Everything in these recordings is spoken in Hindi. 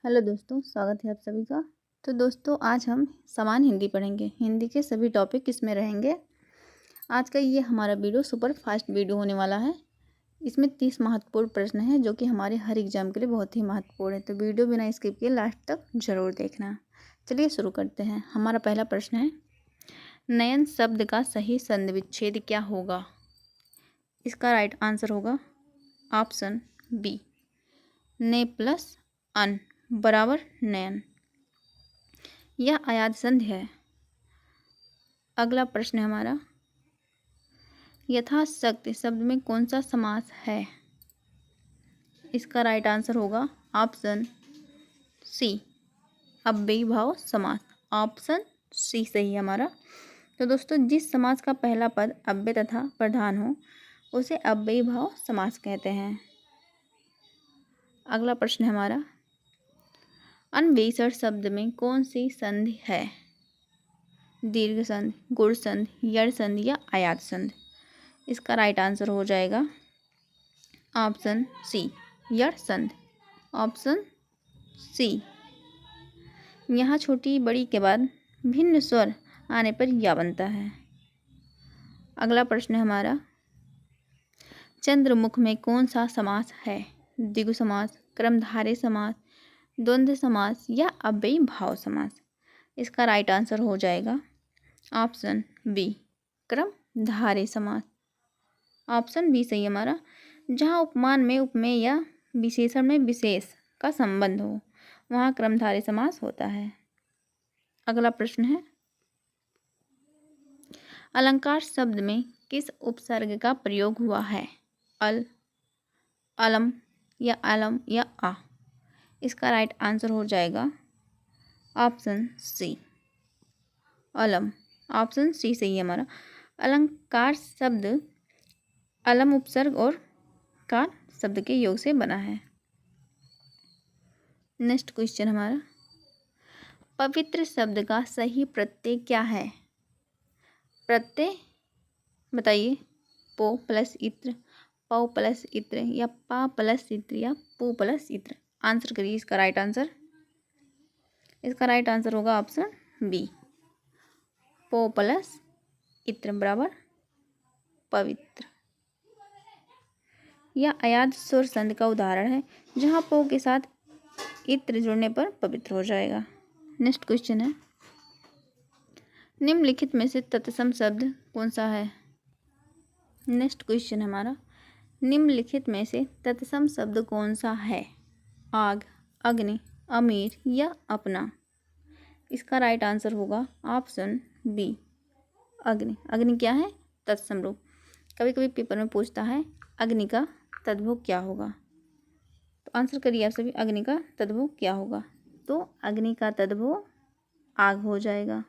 हेलो दोस्तों, स्वागत है आप सभी का। तो दोस्तों, आज हम समान हिंदी पढ़ेंगे। हिंदी के सभी टॉपिक इसमें रहेंगे। आज का ये हमारा वीडियो सुपर फास्ट वीडियो होने वाला है। इसमें 30 महत्वपूर्ण प्रश्न हैं जो कि हमारे हर एग्जाम के लिए बहुत ही महत्वपूर्ण है। तो वीडियो बिना स्किप किए लास्ट तक जरूर देखना। चलिए शुरू करते हैं। हमारा पहला प्रश्न है, नयन शब्द का सही संधि विच्छेद क्या होगा? इसका राइट आंसर होगा ऑप्शन बी, ने प्लस अन बराबर नयन। यह अयाद संधि है। अगला प्रश्न है हमारा, यथाशक्ति शब्द में कौन सा समास है? इसका राइट आंसर होगा ऑप्शन सी, अव्ययी भाव समास। ऑप्शन सी सही है हमारा। तो दोस्तों, जिस समास का पहला पद अव्यय तथा प्रधान हो उसे अव्ययी भाव समास कहते हैं। अगला प्रश्न है हमारा, अन्वेषण शब्द में कौन सी संधि है? दीर्घ संधि, गुण संधि, यड़ संधि या अयाद संधि? इसका राइट आंसर हो जाएगा ऑप्शन सी, यड़ संधि। Option C. यहाँ छोटी बड़ी के बाद भिन्न स्वर आने पर या बनता है। अगला प्रश्न है हमारा, चंद्रमुख में कौन सा समास है? द्विगु समास, क्रमधारय समास, द्वंद्व समास या अव्ययी भाव समास? इसका राइट आंसर हो जाएगा ऑप्शन बी, क्रमधारय समास। ऑप्शन बी सही हमारा। जहाँ उपमान में उपमेय या विशेषण में विशेष का संबंध हो वहाँ क्रमधारय समास होता है। अगला प्रश्न है, अलंकार शब्द में किस उपसर्ग का प्रयोग हुआ है? अल, अलम या अलम या आ? इसका राइट आंसर हो जाएगा ऑप्शन सी, अलम। ऑप्शन सी सही है हमारा। अलंकार शब्द अलम उपसर्ग और कार शब्द के योग से बना है। नेक्स्ट क्वेश्चन हमारा, पवित्र शब्द का सही प्रत्यय क्या है? प्रत्यय बताइए। पो प्लस इत्र, पौ प्लस इत्र या पा प्लस इत्र या पू प्लस इत्र? आंसर करिए इसका राइट आंसर। इसका राइट आंसर होगा ऑप्शन बी, पो प्लस इत्र बराबर पवित्र। यह अयाद स्वर संधि का उदाहरण है जहाँ पो के साथ इत्र जुड़ने पर पवित्र हो जाएगा। नेक्स्ट क्वेश्चन है, निम्नलिखित में से तत्सम शब्द कौन सा है? नेक्स्ट क्वेश्चन हमारा, निम्नलिखित में से तत्सम शब्द कौन सा है? आग, अग्नि, अमीर या अपना? इसका राइट आंसर होगा ऑप्शन बी, अग्नि। अग्नि क्या है? तत्सम रूप। कभी कभी पेपर में पूछता है अग्नि का तद्भव क्या होगा, तो आंसर करिए आप सभी, अग्नि का तद्भव क्या होगा? तो अग्नि का तद्भव आग हो जाएगा।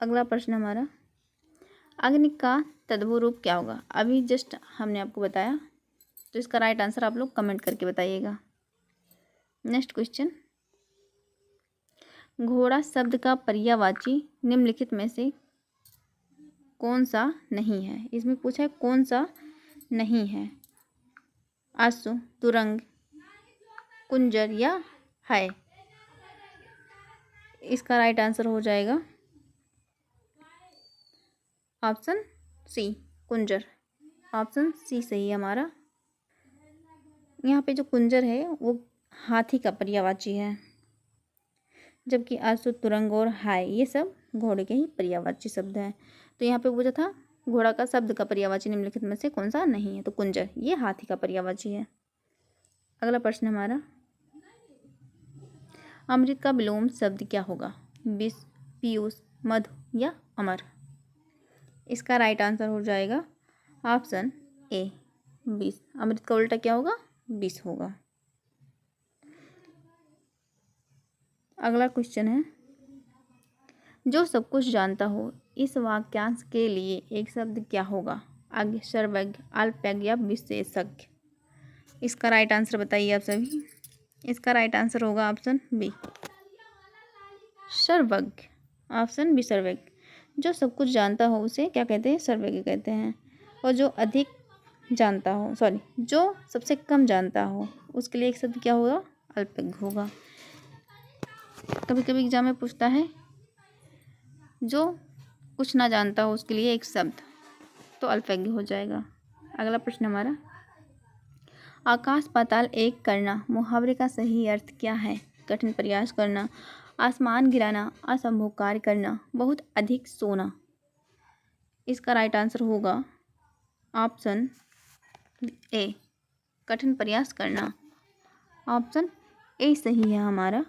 अगला प्रश्न हमारा, अग्नि का तद्भव रूप क्या होगा? अभी जस्ट हमने आपको बताया, तो इसका राइट आंसर आप लोग कमेंट करके बताइएगा। नेक्स्ट क्वेश्चन, घोड़ा शब्द का पर्यायवाची निम्नलिखित में से कौन सा नहीं है? इसमें पूछा है कौन सा नहीं है। आंसू, तुरंग, कुंजर या है? इसका राइट आंसर हो जाएगा ऑप्शन सी, कुंजर। ऑप्शन सी सही है हमारा। यहाँ पे जो कुंजर है वो हाथी का पर्यायवाची है, जबकि आंसू, तुरंग और हाय ये सब घोड़े के ही पर्यायवाची शब्द हैं। तो यहाँ पे पूछा था घोड़ा का शब्द का पर्यायवाची निम्नलिखित में से कौन सा नहीं है, तो कुंजर ये हाथी का पर्यायवाची है। अगला प्रश्न हमारा, अमृत का विलोम शब्द क्या होगा? विष, पीयूष, मधु या अमर? इसका राइट आंसर हो जाएगा ऑप्शन ए, विष। अमृत का उल्टा क्या होगा? विष होगा। अगला क्वेश्चन है, जो सब कुछ जानता हो इस वाक्यांश के लिए एक शब्द क्या होगा? अज्ञ, सर्वज्ञ, अल्पज्ञ या विशेषज्ञ? इसका राइट आंसर बताइए आप सभी। इसका राइट आंसर होगा ऑप्शन बी, सर्वज्ञ। ऑप्शन बी सर्वज्ञ। जो सब कुछ जानता हो उसे क्या कहते हैं? सर्वज्ञ कहते हैं। और जो अधिक जानता हो, सॉरी, जो सबसे कम जानता हो, उसके लिए एक शब्द क्या होगा? अल्पज्ञ होगा। कभी कभी एग्जाम में पूछता है जो कुछ ना जानता हो उसके लिए एक शब्द, तो अल्पज्ञ हो जाएगा। अगला प्रश्न हमारा, आकाश पाताल एक करना मुहावरे का सही अर्थ क्या है? कठिन प्रयास करना, आसमान गिराना, असंभव कार्य करना, बहुत अधिक सोना। इसका राइट आंसर होगा ऑप्शन ए, कठिन प्रयास करना। ऑप्शन ए सही है हमारा।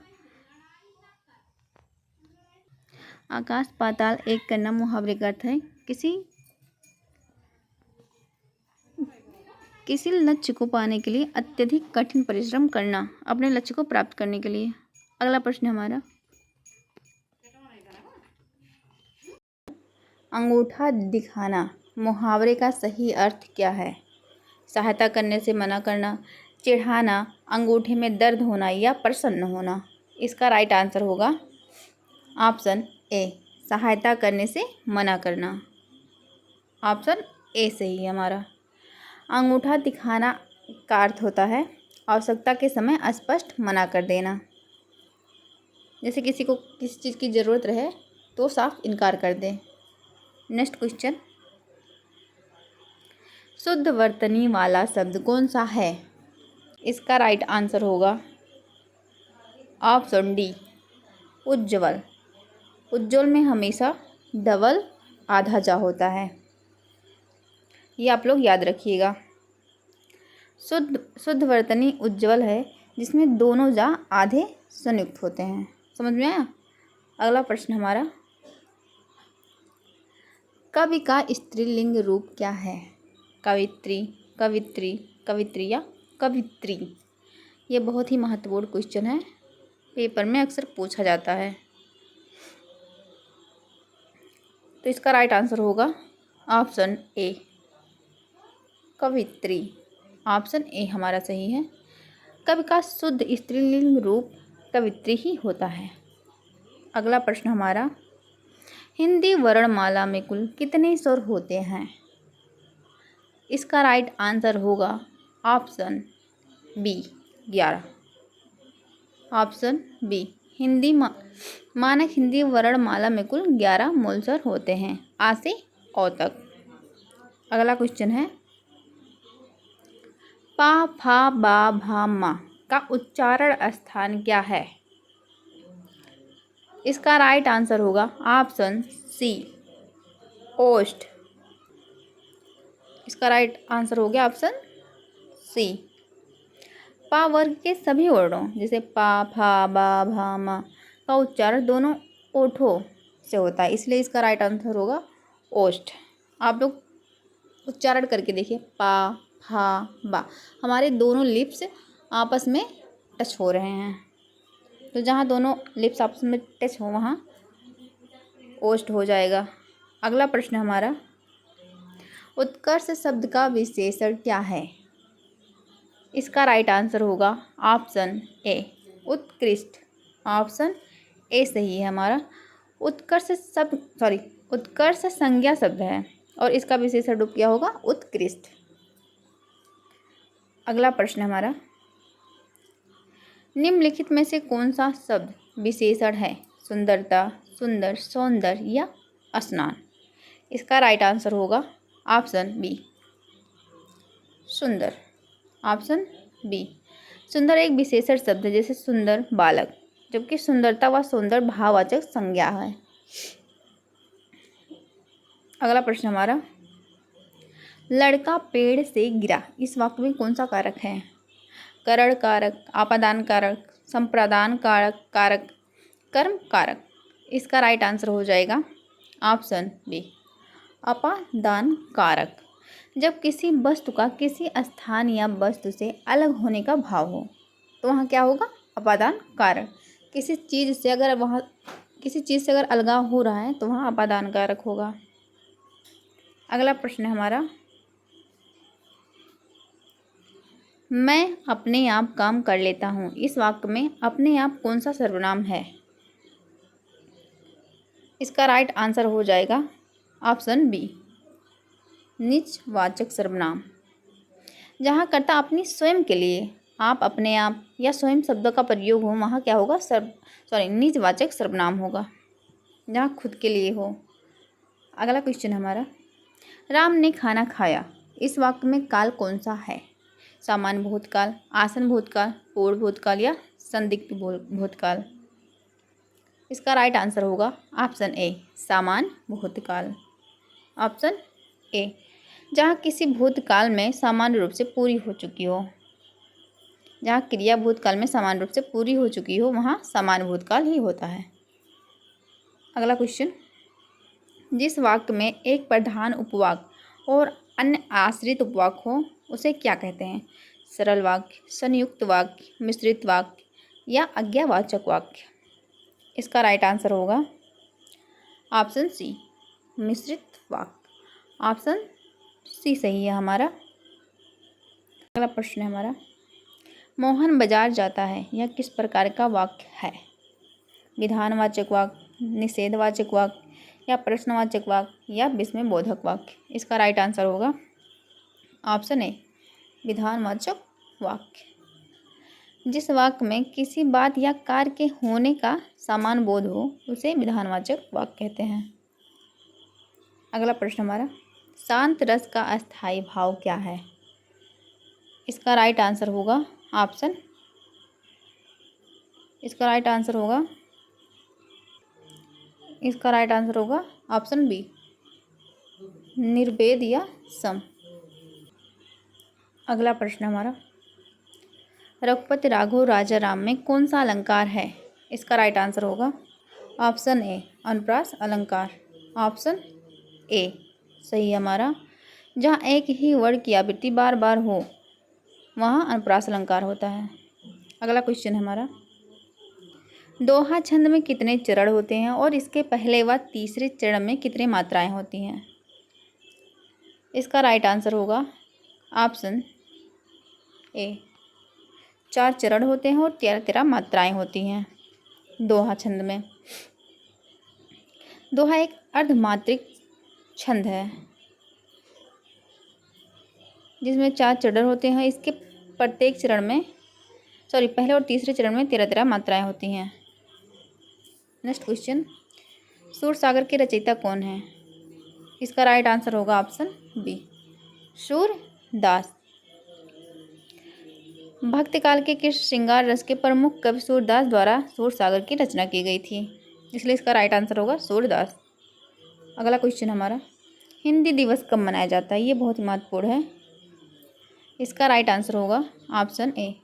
आकाश पाताल एक करना मुहावरे का अर्थ है किसी लक्ष्य को पाने के लिए अत्यधिक कठिन परिश्रम करना, अपने लक्ष्य को प्राप्त करने के लिए। अगला प्रश्न हमारा, अंगूठा दिखाना मुहावरे का सही अर्थ क्या है? सहायता करने से मना करना, चिढ़ाना, अंगूठे में दर्द होना या प्रसन्न होना। इसका राइट आंसर होगा ऑप्शन ए, सहायता करने से मना करना। ऑप्शन ए सही है हमारा। अंगूठा दिखाना का अर्थ होता है आवश्यकता के समय स्पष्ट मना कर देना। जैसे किसी को किसी चीज़ की ज़रूरत रहे तो साफ इनकार कर दे। नेक्स्ट क्वेश्चन, शुद्ध वर्तनी वाला शब्द कौन सा है? इसका राइट आंसर होगा ऑप्शन डी, उज्ज्वल। उज्ज्वल में हमेशा डबल आधा जा होता है, ये आप लोग याद रखिएगा। शुद्ध वर्तनी उज्ज्वल है जिसमें दोनों जा आधे संयुक्त होते हैं। समझ में आया? अगला प्रश्न हमारा, कवि का स्त्रीलिंग रूप क्या है? कवित्री, कवित्री, कवित्री या कवित्री। ये बहुत ही महत्वपूर्ण क्वेश्चन है, पेपर में अक्सर पूछा जाता है। तो इसका राइट आंसर होगा ऑप्शन ए, कवित्री। ऑप्शन ए हमारा सही है। कवि का शुद्ध स्त्रीलिंग रूप कवित्री ही होता है। अगला प्रश्न हमारा, हिंदी वर्णमाला में कुल कितने स्वर होते हैं? इसका राइट आंसर होगा ऑप्शन बी, 11। ऑप्शन बी, मानक हिंदी वर्णमाला में कुल 11 मूल स्वर होते हैं, आ से औ तक। अगला क्वेश्चन है, पा, फा, बा, भा, मा का उच्चारण स्थान क्या है? इसका राइट आंसर होगा ऑप्शन सी, ओष्ठ। इसका राइट आंसर हो गया ऑप्शन सी। पा वर्ग के सभी वर्णों जैसे पा, फा, बा, भा, मा का उच्चारण दोनों ओठों से होता है, इसलिए इसका राइट आंसर होगा ओष्ठ। आप लोग उच्चारण करके देखिए, पा, फा, बा, हमारे दोनों लिप्स आपस में टच हो रहे हैं, तो जहाँ दोनों लिप्स आपस में टच हो वहाँ ओष्ठ हो जाएगा। अगला प्रश्न हमारा, उत्कर्ष शब्द का विशेषण क्या है? इसका राइट आंसर होगा ऑप्शन ए, उत्कृष्ट। ऑप्शन ए सही है हमारा। उत्कर्ष संज्ञा शब्द है और इसका विशेषण रूप क्या होगा? उत्कृष्ट। अगला प्रश्न हमारा, निम्नलिखित में से कौन सा शब्द विशेषण है? सुंदरता, सुंदर, सौंदर्य या स्नान। इसका राइट आंसर होगा ऑप्शन बी, सुंदर। ऑप्शन बी, सुंदर एक विशेषण शब्द है जैसे सुंदर बालक, जबकि सुंदरता व सुंदर भाववाचक संज्ञा है। अगला प्रश्न हमारा, लड़का पेड़ से गिरा, इस वाक्य में कौन सा कारक है? करण कारक, आपादान कारक, संप्रदान कारक, कारक, कर्म कारक। इसका राइट आंसर हो जाएगा ऑप्शन बी, अपादान कारक। जब किसी वस्तु का किसी स्थान या वस्तु से अलग होने का भाव हो तो वहाँ क्या होगा? अपादान कारक। किसी चीज़ से अगर अलगाव हो रहा है तो वहाँ अपादान कारक होगा। अगला प्रश्न हमारा, मैं अपने आप काम कर लेता हूँ, इस वाक्य में अपने आप कौन सा सर्वनाम है? इसका राइट आंसर हो जाएगा ऑप्शन बी, निजवाचक सर्वनाम। जहाँ कर्ता अपनी स्वयं के लिए, आप, अपने आप या स्वयं शब्दों का प्रयोग हो वहाँ क्या होगा? निजवाचक सर्वनाम होगा, जहाँ खुद के लिए हो। अगला क्वेश्चन हमारा, राम ने खाना खाया, इस वाक्य में काल कौन सा है? सामान्य भूतकाल, आसन भूतकाल, पूर्ण भूतकाल या संदिग्ध भूतकाल? इसका राइट आंसर होगा ऑप्शन ए, सामान्य भूतकाल। ऑप्शन ए, जहाँ किसी भूतकाल में सामान्य रूप से पूरी हो चुकी हो, जहाँ क्रिया भूतकाल में सामान्य रूप से पूरी हो चुकी हो वहाँ सामान्य भूतकाल ही होता है। अगला क्वेश्चन, जिस वाक्य में एक प्रधान उपवाक और अन्य आश्रित उपवाक हो उसे क्या कहते हैं? सरल वाक्य, संयुक्त वाक्य, मिश्रित वाक्य या आज्ञावाचक वाक्य? इसका राइट आंसर होगा ऑप्शन सी, मिश्रित वाक्य। ऑप्शन सी सही है हमारा। अगला प्रश्न है हमारा, मोहन बाजार जाता है, यह किस प्रकार का वाक्य है? विधानवाचक वाक्य, निषेधवाचक वाक्य या प्रश्नवाचक वाक्य या विस्मयबोधक वाक्य? इसका राइट आंसर होगा ऑप्शन ए, विधानवाचक वाक्य। जिस वाक्य में किसी बात या कार्य के होने का समान बोध हो उसे विधानवाचक वाक्य कहते हैं। अगला प्रश्न हमारा, शांत रस का अस्थायी भाव क्या है? इसका राइट आंसर होगा ऑप्शन, इसका राइट आंसर होगा ऑप्शन बी, निर्वेद या सम। अगला प्रश्न हमारा, रघुपति राघव राजा राम में कौन सा अलंकार है? इसका राइट आंसर होगा ऑप्शन ए, अनुप्रास अलंकार। ऑप्शन ए सही है हमारा। जहाँ एक ही वर्ण की आवृत्ति बार बार हो वहाँ अनुप्रास अलंकार होता है। अगला क्वेश्चन है हमारा, दोहा छंद में कितने चरण होते हैं और इसके पहले व तीसरे चरण में कितनी मात्राएं होती हैं? इसका राइट आंसर होगा ऑप्शन ए, 4 चरण होते हैं और 13 मात्राएं होती हैं दोहा छंद में। दोहा एक अर्धमात्रिक छंद है जिसमें 4 चरण होते हैं। इसके प्रत्येक चरण में पहले और तीसरे चरण में 13 मात्राएं होती हैं। नेक्स्ट क्वेश्चन, सूरसागर के रचयिता कौन है? इसका राइट आंसर होगा ऑप्शन बी, सूरदास। भक्तकाल के किस श्रृंगार रस के प्रमुख कवि सूरदास द्वारा सूरसागर की रचना की गई थी? इसलिए इसका राइट आंसर होगा सूरदास। अगला क्वेश्चन हमारा, हिंदी दिवस कब मनाया जाता है? ये बहुत ही महत्वपूर्ण है। इसका राइट आंसर होगा ऑप्शन ए,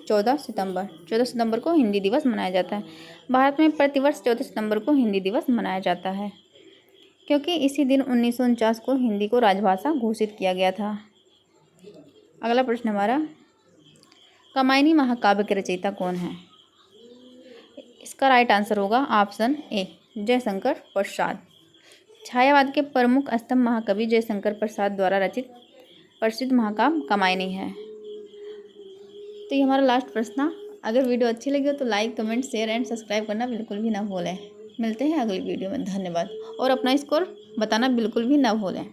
14 सितंबर। 14 सितंबर को हिंदी दिवस मनाया जाता है। भारत में प्रतिवर्ष 14 सितंबर को हिंदी दिवस मनाया जाता है क्योंकि इसी दिन 1949 को हिंदी को राजभाषा घोषित किया गया था। अगला प्रश्न हमारा, कामायनी महाकाव्य के रचयिता कौन है? इसका राइट आंसर होगा ऑप्शन ए, जयशंकर प्रसाद। छायावाद के प्रमुख स्तंभ महाकवि जयशंकर प्रसाद द्वारा रचित प्रसिद्ध महाकाव्य कामायनी है। तो ये हमारा लास्ट प्रश्न। अगर वीडियो अच्छी लगी हो तो like, comment, share and subscribe करना बिल्कुल भी ना भूलें। मिलते हैं अगली वीडियो में। धन्यवाद। और अपना स्कोर बताना बिल्कुल भी ना भूलें।